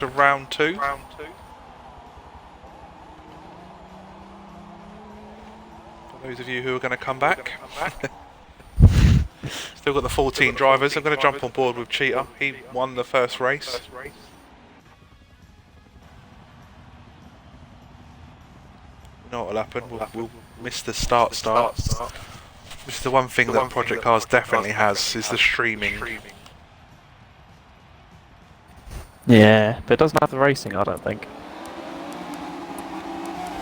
to round two. For those of you who are going to come back. Still got the 14 drivers. I'm going to jump on board with Cheetah. He won the first race. You know what will happen? We'll miss the start. Which is the one thing that Project Cars definitely has, is the streaming. Yeah, but it doesn't have the racing, I don't think.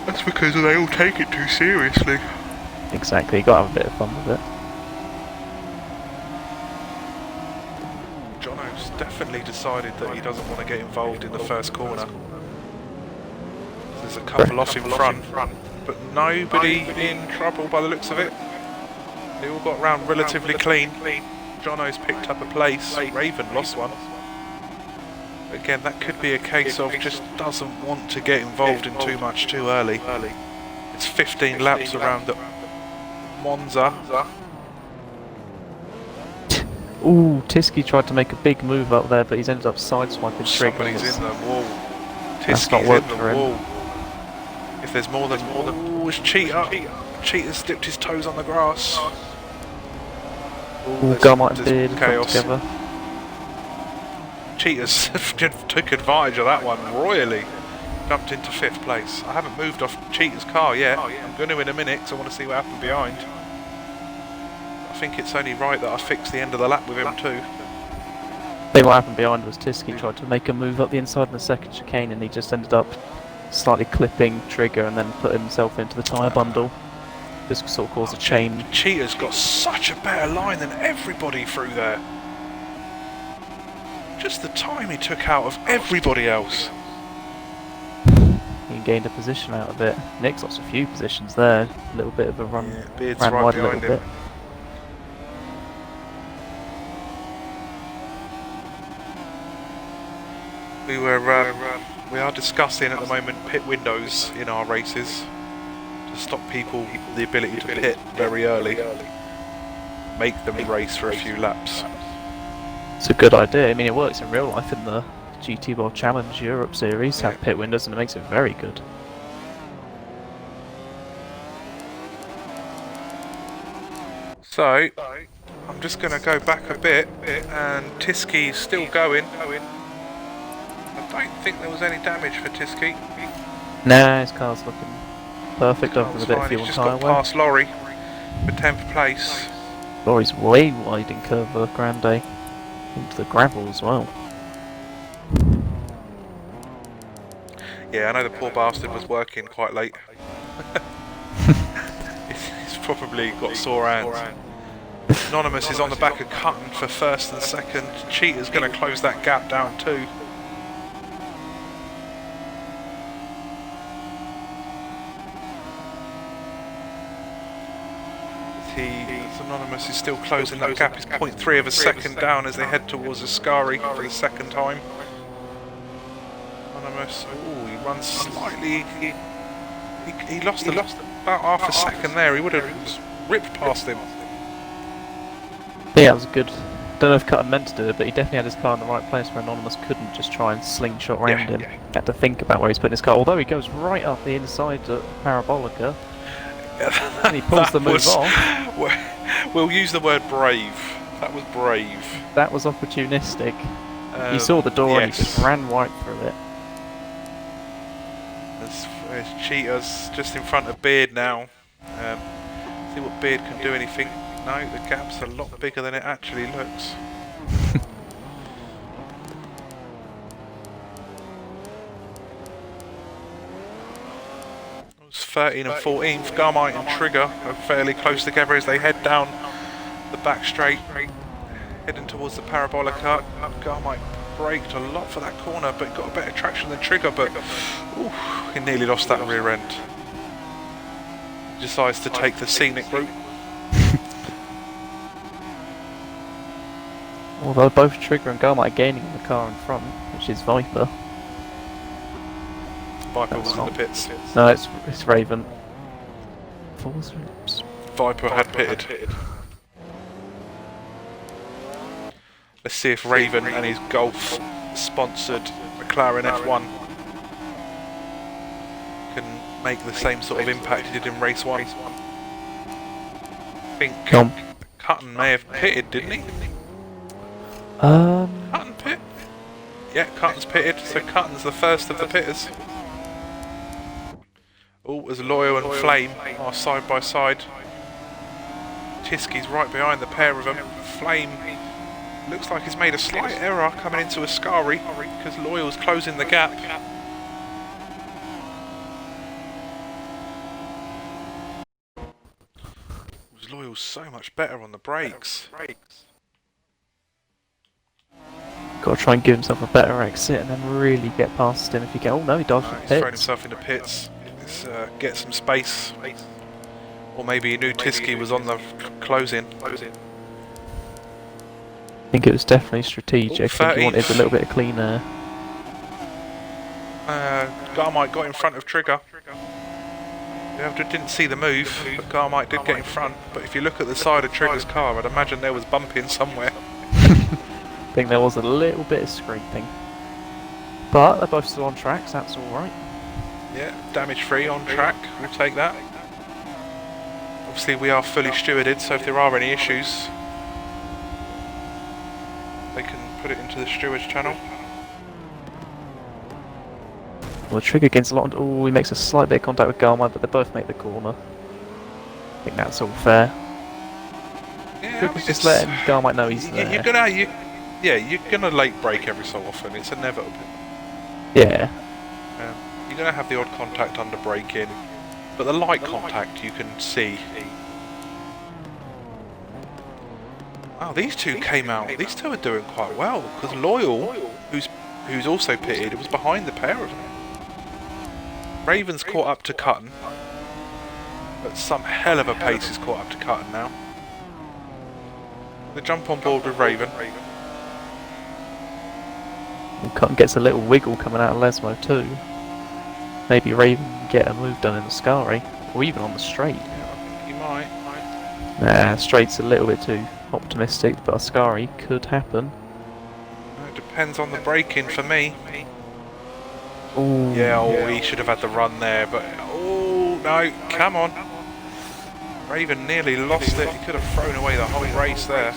That's because they all take it too seriously. Exactly, you gotta have a bit of fun with it. Jono's definitely decided that he doesn't want to get involved in the first corner. There's a couple off in front, but nobody in trouble by the looks of it. They all got round relatively clean. Jono's picked up a place. Raven lost one. Again, that could be a case of just doesn't want to get involved in too much too early. It's 15 laps around the Monza. Ooh, Tiski tried to make a big move up there, but he's ended up sideswiping Trigger. Somebody's in the wall. That's not Tiski's worked in for the him. wall. If there's more than ooh, it's Cheetah. Cheetah's dipped his toes on the grass. Ooh, Garmite and Beard chaos together. Cheetah's took advantage of that one royally. Jumped into 5th place. I haven't moved off Cheetah's car yet. I'm going to in a minute because I want to see what happened behind. I think it's only right that I fix the end of the lap with him too. I think what happened behind was Tiski tried to make a move up the inside in the second chicane and he just ended up slightly clipping Trigger and then put himself into the tyre bundle. This sort of caused a chain. Cheetah's got such a better line than everybody through there. Just the time he took out of everybody else. He gained a position out of it. Nick's lost a few positions there. A little bit of a run. Yeah, Beard's ran right wide a behind little him. bit. We are discussing at the moment pit windows in our races to stop people the ability to pit very early. Make them race for a few laps. It's a good idea. I mean, it works in real life in the GT World Challenge Europe Series. Have pit windows and it makes it very good. So, I'm just going to go back a bit, and Tiski's still going. I don't think there was any damage for Tiski. Nah, his car's looking perfect over with a bit of fuel He's and just tyre got wear. past Laurie for 10th place. Laurie's way wide in Curva Grande. Into the gravel as well. Yeah, I know the poor bastard was working quite late. He's probably got sore hands. Anonymous is on the back of Cutton for 1st and 2nd. Cheetah's going to close that gap down too. Anonymous is still closing that gap. He's 0.3 of a second down as they head towards Ascari for the 2nd time. Anonymous, ooh, he runs slightly. He lost about half a second there. He would have ripped past him. Yeah, that was good. Don't know if Cutton meant to do it, but he definitely had his car in the right place where Anonymous couldn't just try and slingshot around him. Had to think about where he's putting his car. Although he goes right up the inside of Parabolica. And he pulls the move off. We'll use the word brave. That was brave. That was opportunistic. He saw the door and he just ran right through it. There's Cheetah's just in front of Beard now. See what Beard can do anything. No, the gap's a lot bigger than it actually looks. It was 13 and 14th. Garmite and Trigger are fairly close together as they head down the back straight, heading towards the Parabolica. Garmite braked a lot for that corner, but got a better traction than Trigger, but ooh, he nearly lost that rear end. He decides to take the scenic route. Although both Trigger and Garmite are gaining in the car in front, which is Viper. Viper was in the pits. No, it's Raven. Viper had pitted. Let's see if Raven and his Golf sponsored McLaren F1 can make the same sort of impact he did in race 1. I think Cutton may have pitted, didn't he? Cutton pit? Yeah, Cutton's pitted, so Cutton's the first of the pitters. Oh, as Loyal and Flame are side by side. Tiski's right behind the pair of them. Flame looks like he's made a slight error coming into Ascari because Loyal's closing the gap. Loyal's so much better on the brakes. Got to try and give himself a better exit and then really get past him if you can. Oh no, he dives from He's pits. thrown himself into pits. Let's get some space. Or maybe he knew Tiski was on the closing. I think it was definitely strategic. I think he wanted a little bit of clean air. Garmite got in front of Trigger. Didn't see the move, but Garmite did get in front. But if you look at the side of Trigger's car, I'd imagine there was bumping somewhere. I think there was a little bit of scraping. But they're both still on track, so that's alright. Yeah, damage free on track, we'll take that. Obviously we are fully stewarded, so if there are any issues, they can put it into the stewards channel. Well, Trigger gains a lot. Oh, he makes a slight bit of contact with Garmite, but they both make the corner. I think that's all fair. Yeah, Trigger's just letting Garmite know he's there. You're gonna late brake every so often. It's inevitable. Yeah. You're gonna have the odd contact under braking, but the light contact you can see. Oh, these two came out. These two are doing quite well because Loyal, who's also pitted, was behind the pair of them. Raven's caught up to Cutton, but some hell of a pace is caught up to Cutton now. They jump on board with Raven. And Cotton gets a little wiggle coming out of Lesmo too. Maybe Raven can get a move done in the Scari, or even on the straight. Yeah, I think he might. Nah, straight's a little bit too optimistic, but a Scari could happen. It depends on the braking for me. Ooh, Yeah, he should have had the run there, but oh no, come on. Raven nearly lost it. He could have thrown away the whole race there.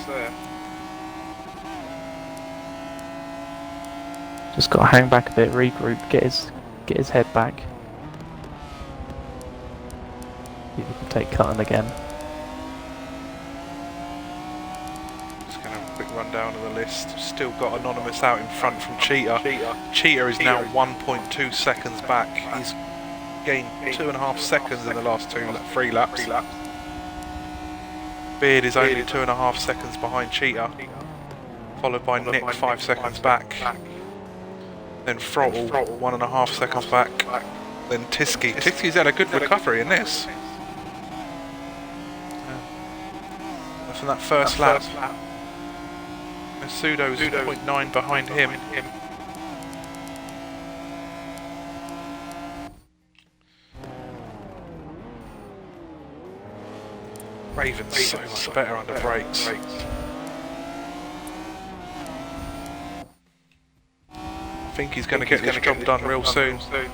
just got to hang back a bit, regroup, get his head back. See if we can take Cutton again. Just going to have a quick rundown of the list. Still got Anonymous out in front from Cheetah. Cheetah is now 1.2 seconds back. He's gained 2.5 seconds in the last 3 laps. Beard is only 2.5 seconds behind Cheetah, followed by Nick 5 seconds back. Then Throttle 1.5 seconds back. Then Tiski. Tiski's had a good recovery in this. From that first lap. Masudo's 0.9 behind him. Raven's so much better under brakes. I think he's going to get this job done real soon. I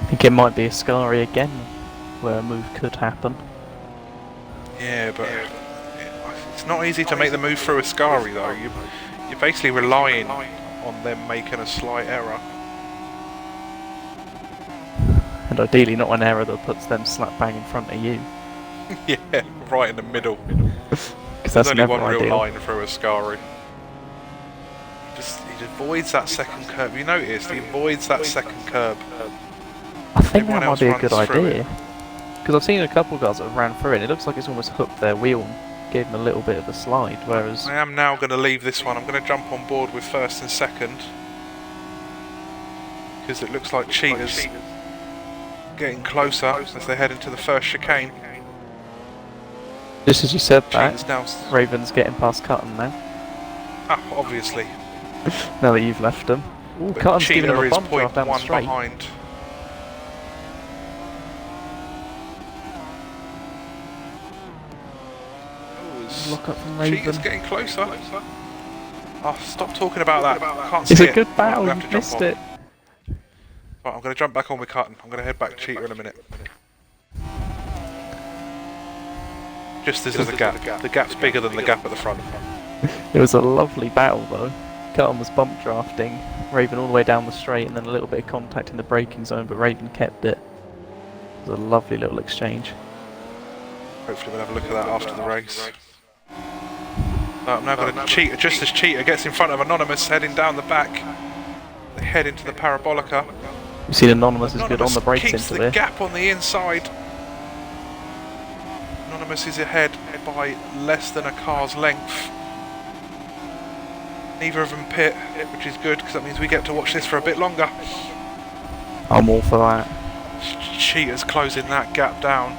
think it might be a Scari again, where a move could happen. Yeah, but it's not easy to make the move through a Scari though. You're basically relying on them making a slight error. And ideally not an error that puts them slap bang in front of you. Yeah, right in the middle. Because There's that's only never one real ideal. line through a Scari. He avoids that second curb. You noticed he avoids that second curb. I think Everyone that might else be a runs good through idea. Because I've seen a couple of guys that have ran through it, and it looks like it's almost hooked their wheel and gave them a little bit of a slide, whereas... I am now going to leave this one. I'm going to jump on board with first and second. Because it looks like Cheetah's getting closer as they head into the first chicane. Just as you said Cheetah's that, now... Raven's getting past Cutton now, Ah, obviously. now that you've left them. Ooh, But Cutton's giving him Cheetah a is bump draft down the 0.1 straight. behind. Lock up from Raven. Cheetah's getting closer. Oh, stop talking about that. I can't It's see a it. good Right, battle, I'm you gonna have to missed jump on. it. Right, I'm going to jump back on with Cutton. I'm going to head back to Cheetah in a minute. Just as there's a gap. The gap's bigger than the gap at the front. It was a lovely battle though. Cutton was bump drafting, Raven all the way down the straight, and then a little bit of contact in the braking zone, but Raven kept it. It was a lovely little exchange. Hopefully we'll have a look at that after the race. I'm now going to Cheetah, just as Cheetah gets in front of Anonymous heading down the back. They head into the Parabolica. You've seen Anonymous is good on the brakes keeps into the there. gap on the inside. Anonymous is ahead by less than a car's length. Neither of them pit, which is good because that means we get to watch this for a bit longer. I'm all for that. Cheetah's closing that gap down.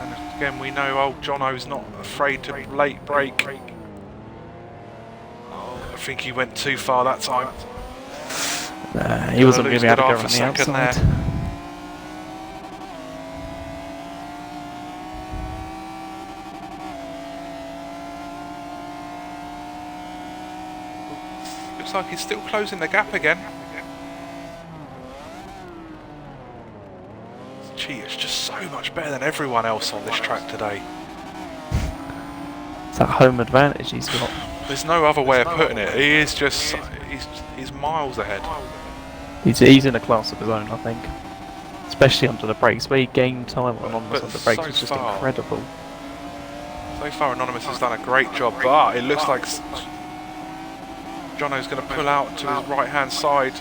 And again, we know old Jono's not afraid to late brake. I think he went too far that time. He wasn't going to be able to go around the outside. Looks like he's still closing the gap again. Cheetah's just so much better than everyone else on this track today. It's that home advantage he's got. There's no other way of putting it. He is just, he's miles ahead. He's in a class of his own, I think. Especially under the brakes. Where he gained time on Anonymous under the brakes was just incredible. So far Anonymous has done a great job, but it looks like Jono's going to pull out to his right hand side.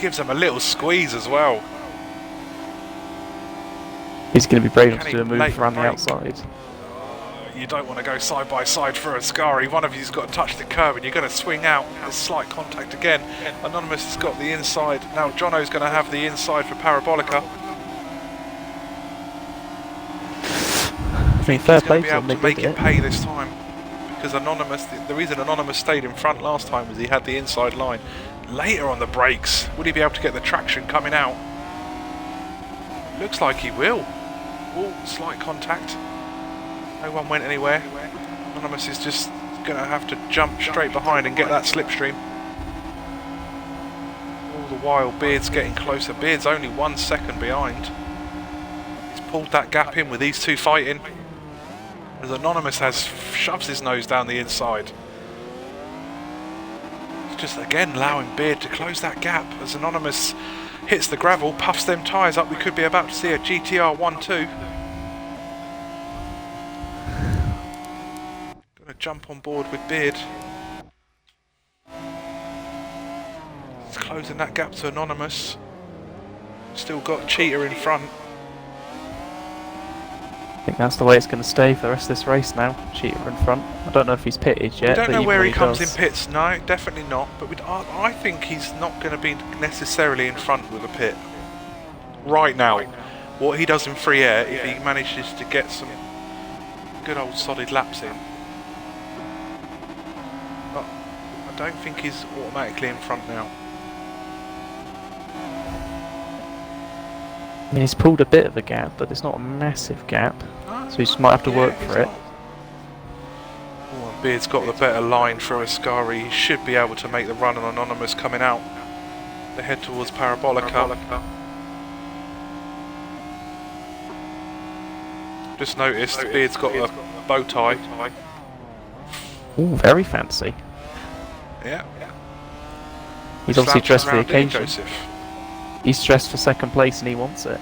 Gives him a little squeeze as well. He's going to be brave enough to do a move around the outside. You don't want to go side by side for a Ascari. One of you's got to touch the curb and you're going to swing out. There's slight contact again. Anonymous has got the inside. Now Jono's going to have the inside for Parabolica. I mean, fair play to him. He's going to be able to make it pay this time. Because Anonymous, the reason Anonymous stayed in front last time was he had the inside line. Later on the brakes, would he be able to get the traction coming out? Looks like he will. Oh, slight contact. No one went anywhere. Anonymous is just going to have to jump straight behind and get that slipstream. All the while Beard's getting closer. Beard's only 1 second behind. He's pulled that gap in with these two fighting. As Anonymous shoves his nose down the inside. It's just again allowing Beard to close that gap as Anonymous hits the gravel, puffs them tyres up. We could be about to see a GTR 1-2. Gonna jump on board with Beard. He's closing that gap to Anonymous. Still got Cheetah in front. I think that's the way it's going to stay for the rest of this race now. Cheetah in front. I don't know if he's pitted yet. We don't know where he comes does. in pits. No, definitely not. But I think he's not going to be necessarily in front with a pit right now. What he does in free air, if he manages to get some good old solid laps in, but I don't think he's automatically in front now. I mean, he's pulled a bit of a gap, but it's not a massive gap. So he just might have to work for it. Oh, and Beard's got the better line for Ascari. He should be able to make the run on Anonymous coming out. They head towards Parabolica. Just noticed Beard's got a bow tie. Ooh, very fancy. Yeah. He's obviously dressed for the occasion. Joseph. He's dressed for second place and he wants it.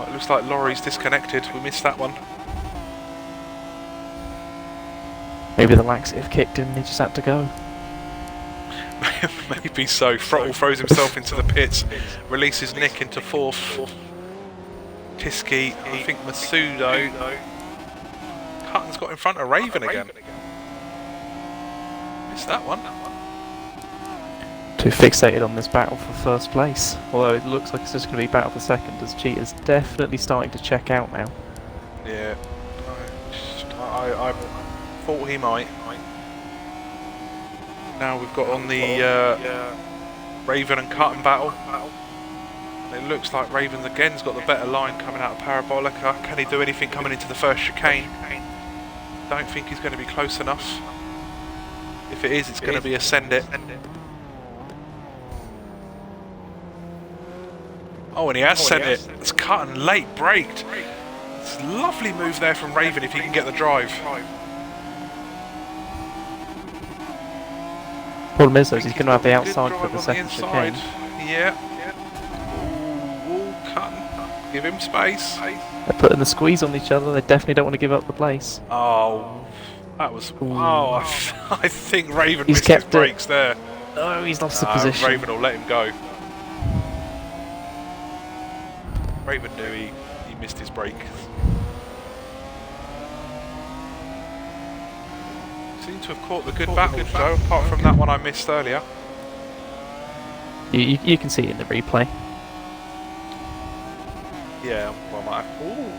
It looks like Laurie's disconnected. We missed that one. Maybe the laxative kicked in and he just had to go. Maybe so. Throttle throws himself into the pits, releases Nick into fourth. Tiski, I think Masudo. Hutton's got in front of Raven again. Missed that one. Too fixated on this battle for first place. Although it looks like it's just going to be battle for second, as Cheetah's definitely starting to check out now. Yeah, I thought he might. Now we've got on the Raven and Cutton battle. It looks like Ravens again's got the better line coming out of Parabolica. Can he do anything coming into the first chicane? Don't think he's going to be close enough. If it is, it's going to be a send it. Oh, and he has sent it. It's cut and late braked. It's a lovely move there from Raven if he can get the drive. Problem is, though, he's going to have the outside for the second chicane. Yeah. Ooh, Cutton. Give him space. They're putting the squeeze on each other. They definitely don't want to give up the place. Oh, that was... Ooh. Oh, I think Raven He's missed kept his brakes there. Oh, he's lost the position. Raven will let him go. Raven knew he missed his brake. Seem to have caught the good battle, though, apart from that one I missed earlier. You can see it in the replay. Yeah, well, ooh.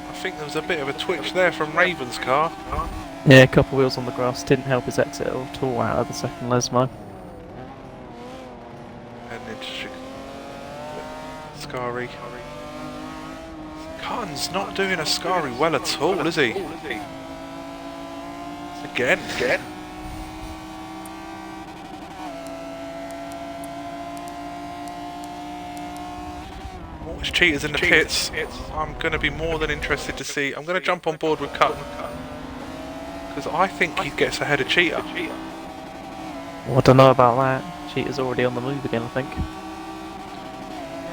I think there was a bit of a twitch there from Raven's car. Yeah, a couple wheels on the grass didn't help his exit at all out of the second Lesmo. And into Scary. Cutton's not doing a Scary well at all, is he? Again. Watch cheaters in the pits. I'm going to be more than interested to see. I'm going to jump on board with Cutton because I think he gets ahead of Cheater. Well, I don't know about that. Cheater's already on the move again, I think.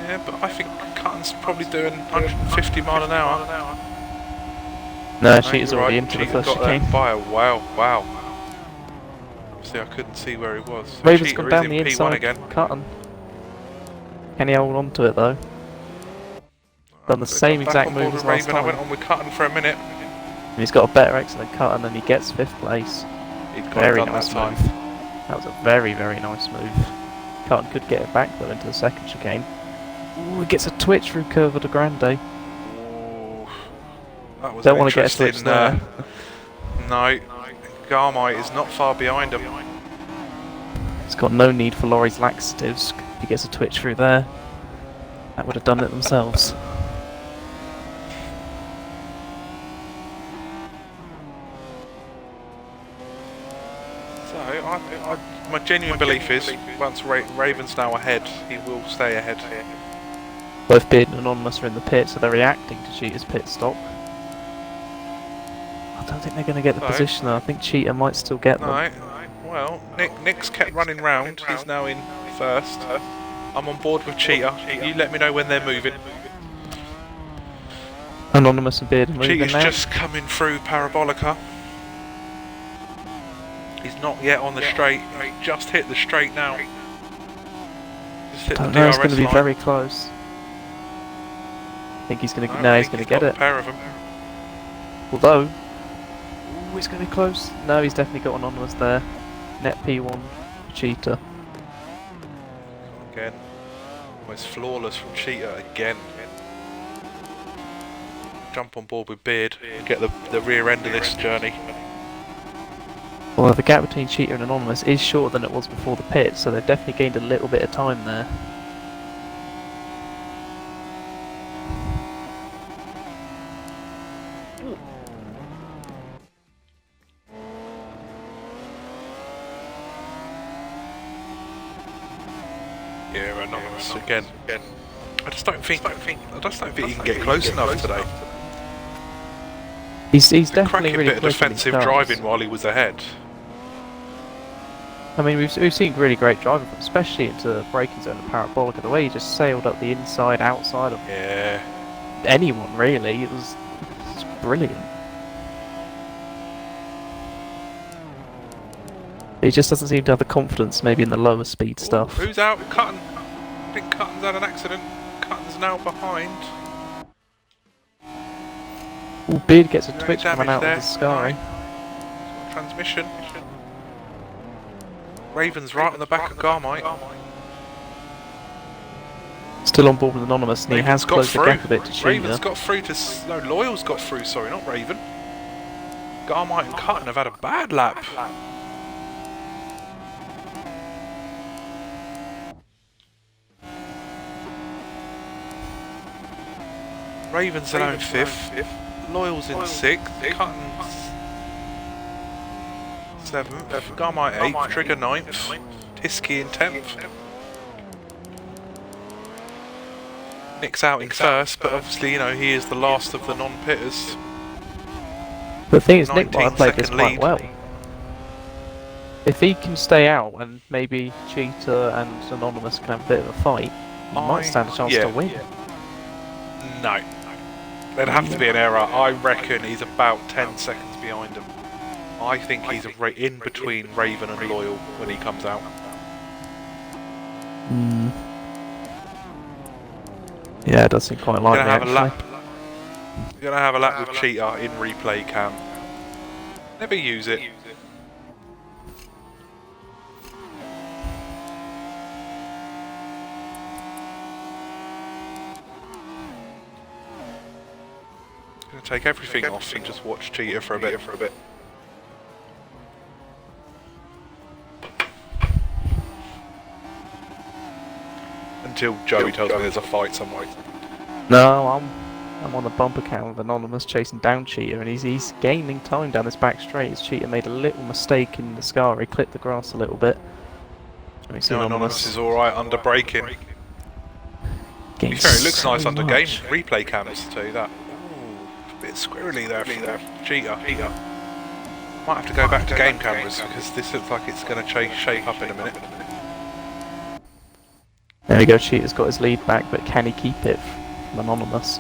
Yeah, but I think Cutton's probably doing 150 mile an hour. No, Cheater's already into the first chicane. Wow. Obviously I couldn't see where he was. So Raven's Cheater gone down is the in P1 inside. again. Cutton. Can he hold on to it though? Done the same exact move as last Raven. time. I went on with Cutton for a minute. And he's got a better exit than Cutton and he gets 5th place. Very nice move. That was a very, very nice move. Cutton could get it back though into the second chicane. Ooh, he gets a twitch through Curva de Grande. Ooh, that was Don't want to get a twitch there. No, Garmite is not far behind him. He's got no need for Laurie's laxatives. He gets a twitch through there. That would have done it themselves. So, my genuine belief is, once Raven's now ahead, he will stay ahead. Both Beard and Anonymous are in the pit, so they're reacting to Cheater's pit stop. I don't think they're going to get the position though. I think Cheater might still get them. No. Well, Nick's kept running round. He's now in first. I'm on board with Cheater. You let me know when they're moving. Anonymous and Beard are moving Cheater's now. just coming through Parabolica. He's not yet on the straight. He just hit the straight now. Just hit the DRS It's going to be line. very close. I think he's going to. No, he's going to get it. A pair of them. Although, ooh, it's going to be close. No, he's definitely got Anonymous there. Net P1 Cheater. Again. Almost flawless from Cheater again. Jump on board with Beard and get the rear end of this journey. Well, the gap between Cheater and Anonymous is shorter than it was before the pit, so they've definitely gained a little bit of time there. Yeah, Anonymous again. I just don't think he can get close enough today. He's definitely Cracking really bit of quick in defensive his cars. driving while he was ahead. I mean, we've seen really great driving, especially into the braking zone of Parabolica. The way he just sailed up the inside, outside of anyone really, it's brilliant. He just doesn't seem to have the confidence, maybe in the lower speed stuff. Who's out? Cutton. I think Cutton's had an accident. Cutton's now behind. Ooh, Beard gets a Any twitch coming out damage of the sky. No. Transmission. Raven's right on the back of Garmite. Still on board with Anonymous, and he has got closed the through. gap a bit to Cheater. Raven's got through to... No, Loyal's got through, sorry, not Raven. Garmite and Cutton have had a bad lap. Raven's in 5th. Loyal's in 6th. Cutton's 7th. Garmite 8th. Trigger 9th. Tisky in 10th. Nick's out in 1st, but obviously, you know, he is the last of the non-pitters. The thing is, Nick might have played this 19-second quite lead. well. If he can stay out and maybe Cheetah and Anonymous can have a bit of a fight, he might stand a chance to win. No. There'd have to be an error. I reckon he's about 10 seconds behind him. I think he's in between Raven and Loyal when he comes out. Yeah, it does seem quite likely, actually. You're going to have a lap with Cheetah in replay cam. Never use it. Going to take everything off and just watch Cheetah for a bit. Until Joey tells me there's a fight somewhere. No, I'm on the bumper count with Anonymous chasing down Cheetah, and he's gaining time down this back straight. His Cheetah made a little mistake in the scar, he clipped the grass a little bit. No, Anonymous is alright under braking. To be fair, it looks nice under game replay cams too. That a bit squirrely there for Cheetah. Might have to go back to game cameras because this looks like it's going to shape up in a minute. There we go, Cheetah's got his lead back, but can he keep it from Anonymous?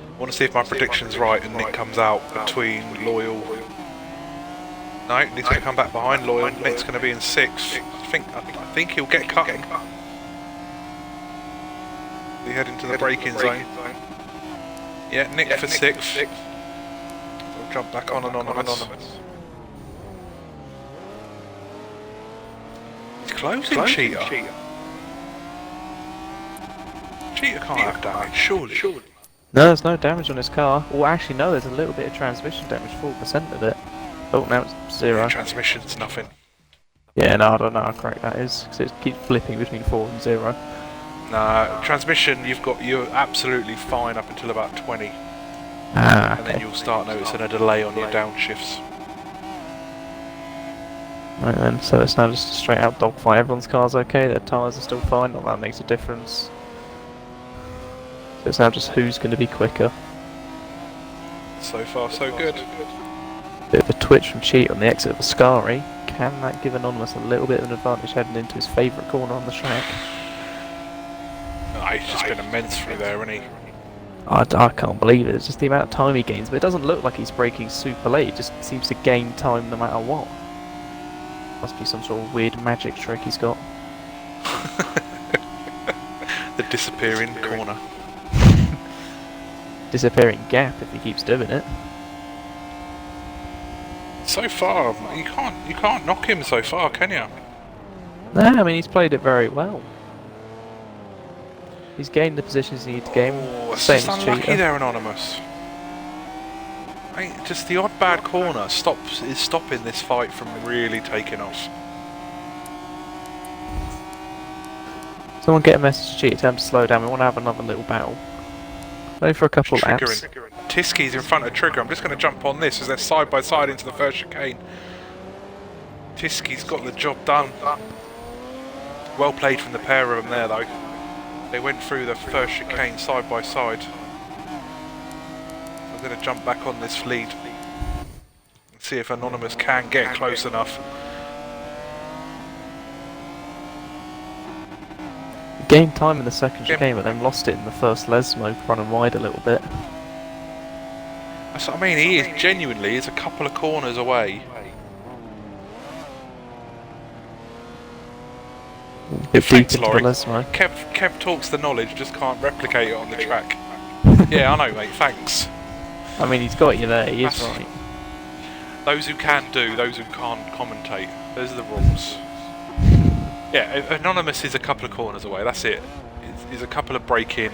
I want to see if my prediction's right and Nick comes out between Loyal. No, Nick's going to come back behind Loyal. Nick's going to be in 6th. I think he'll get Cutting. We head into the braking zone. Yeah, Nick for 6th. We'll jump back on Anonymous. He's closing Cheetah. Cheetah can't have damage, surely. No, there's no damage on his car. Well, actually, no, there's a little bit of transmission damage, 4% of it. Oh, now it's 0. Yeah, transmission's nothing. Yeah, no, I don't know how correct that is, because it keeps flipping between 4 and 0. Nah, transmission, you're absolutely fine up until about 20. Ah, and then you'll start noticing a delay on your downshifts. Right then, so it's now just a straight out dogfight. Everyone's car's okay, their tyres are still fine, not that makes a difference. So it's now just who's going to be quicker. So far, so good. Bit of a twitch from Cheat on the exit of Ascari. Can that give Anonymous a little bit of an advantage heading into his favourite corner on the track? Nah, he's just been immense through there, hasn't he? I can't believe it, it's just the amount of time he gains, but it doesn't look like he's braking super late, it just seems to gain time no matter what. Must be some sort of weird magic trick he's got. The disappearing corner. Disappearing gap if he keeps doing it. So far, you can't knock him so far, can you? No, I mean he's played it very well. He's gained the positions he needs to gain. Oh, Same it's as just unlucky Cheetah. there, Anonymous. Just the odd bad corner is stopping this fight from really taking off. Someone get a message to Cheetah, tell him to slow down, we want to have another little battle. Only for a couple of laps. Tisky's in front of Trigger. I'm just going to jump on this as they're side by side into the first chicane. Tisky's got the job done. Well played from the pair of them there though. They went through the first chicane side by side. I'm going to jump back on this lead and see if Anonymous can get close enough. Gained time in the second chicane, but then lost it in the first Lesmo, running wide a little bit. That's what I mean, he is genuinely, he's a couple of corners away. Thanks, Laurie. Kev talks the knowledge, just can't replicate it on the track. Yeah, I know, mate, thanks. I mean, he's got you there, he is right. Those who can do, those who can't commentate. Those are the rules. Yeah, Anonymous is a couple of corners away, that's it. He's a couple of break-in.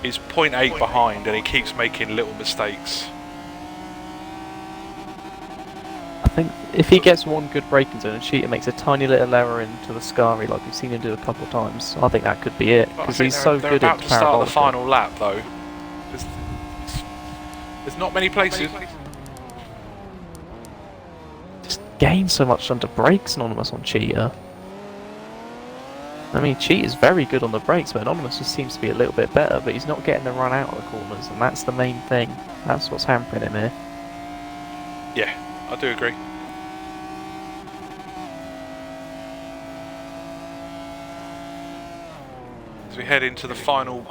He's 0.8 behind and he keeps making little mistakes. think if he gets one good braking zone and Cheetah makes a tiny little error into the Scari like we've seen him do a couple of times, I think that could be it. But I Because think he's so they're good about at to start the parabolic. final lap though. There's not many places. Just gains so much under brakes, Anonymous, on Cheetah. I mean, Cheetah's very good on the brakes, but Anonymous just seems to be a little bit better, but he's not getting the run out of the corners, and that's the main thing. That's what's hampering him here. Yeah, I do agree. As we head into the final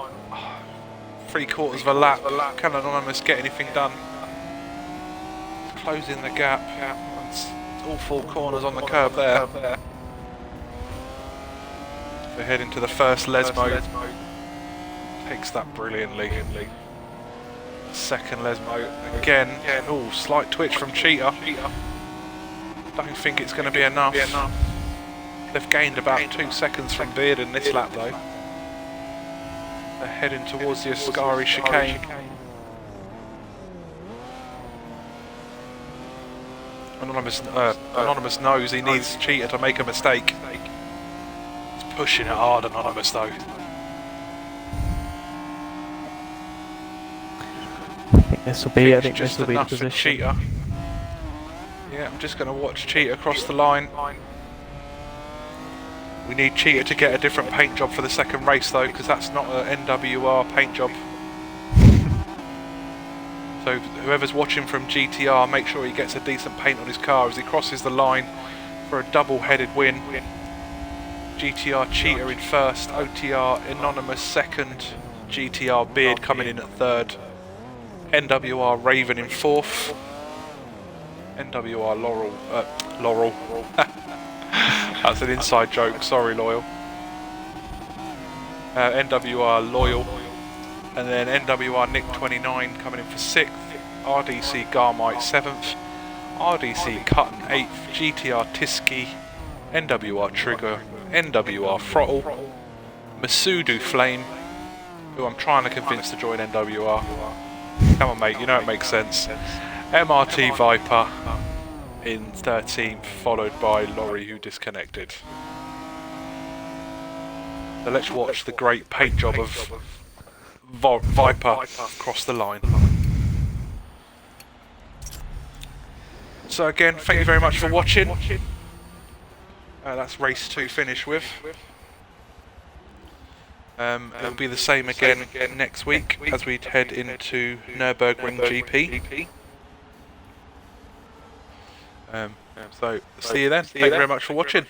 3/4 of a lap, can Anonymous get anything done? He's closing the gap. It's all 4 corners on the curb there. We head into the first Lesmo. Takes that brilliantly. Second Lesmo again. Oh, slight twitch from Cheetah. Don't think it's going to be enough. They've gained about 2 seconds from Beard in this lap though. They're heading towards the Ascari chicane. Anonymous knows he needs Cheetah to make a mistake. He's pushing it hard, Anonymous though. I think this will be the Enough for position. Cheetah. Yeah, I'm just going to watch Cheetah across the line. We need Cheetah to get a different paint job for the second race though, because that's not an NWR paint job. So whoever's watching from GTR, make sure he gets a decent paint on his car as he crosses the line for a double-headed win. GTR Cheetah in first, OTR Anonymous second, GTR Beard coming in at third, NWR Raven in fourth, NWR Laurel. That's an inside joke, sorry Loyal. NWR Loyal, and then NWR Nick 29 coming in for 6th, RDC Garmite 7th, RDC Cutton 8th, GTR Tiski, NWR Trigger, NWR Throttle, Masudu Flame, who I'm trying to convince to join NWR. Come on mate, you know it makes sense. MRT Viper in 13th, followed by Laurie who disconnected. So let's watch the great paint job of Viper across the line. So again, thank you very much for watching. That's race 2 finished with. It'll be the same again next week as we head into Nürburgring GP. So see you then. Thank you very much for watching.